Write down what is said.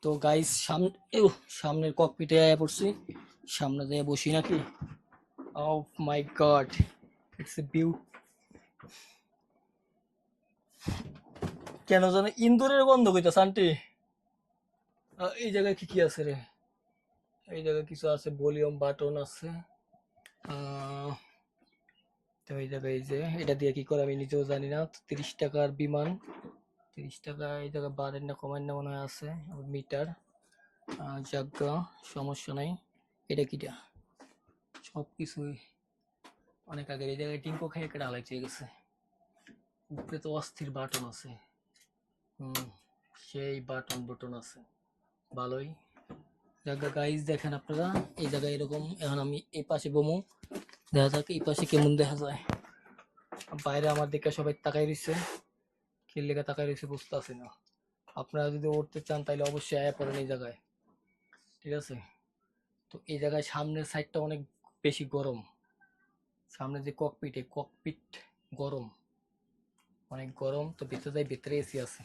তো গাইস সামনের ককপিটে আয়া পড়ছি। সামনে দিয়ে বসি নাকি? ও মাই গড, ইটস এ বিউ। কেন জানো ইন্দুরের গন্ধ কইতাছে আন্টি। এই জায়গায় কি কি আছে রে? এই জায়গায় কিছু আছে, ভলিউম বাটন আছে। আহ, তো এই জায়গায় এই যে এটা দিয়ে কি করে আমি নিজেও জানি না। 30 টাকার বিমান, 30 টাকা। এই জায়গায় বাড়েন না কমেন না মনে হয় আছে। মিটার, জায়গা, সমস্যা নাই। এটা কিটা? সব কিছুই অনেক আগে। এই জায়গায় টিঙ্কো খেয়ে একটা আলাই চেয়ে গেছে। উপরে তো অস্থির বাটন আছে। হুম, সেই বাটন বুটন আছে, ভালোই। জায়গা গাইজ দেখেন আপনারা, এই জায়গায় এরকম। এখন আমি এই পাশে বমু, দেখা যাক এই পাশে কেমন দেখা যায়। বাইরে আমার দিকে সবাই তাকাই রয়েছে, কি লেগে তাকাই রয়েছে বুঝতে পারছি না। আপনারা যদি উঠতে চান তাহলে অবশ্যই আয়া পড়েন এই জায়গায়, ঠিক আছে? তো এই জায়গায় সামনের সাইডটা অনেক বেশি গরম। সামনে যে ককপিট, এই ককপিট গরম, অনেক গরম। তো ভিতরে যাই, ভিতরে এসি আছে।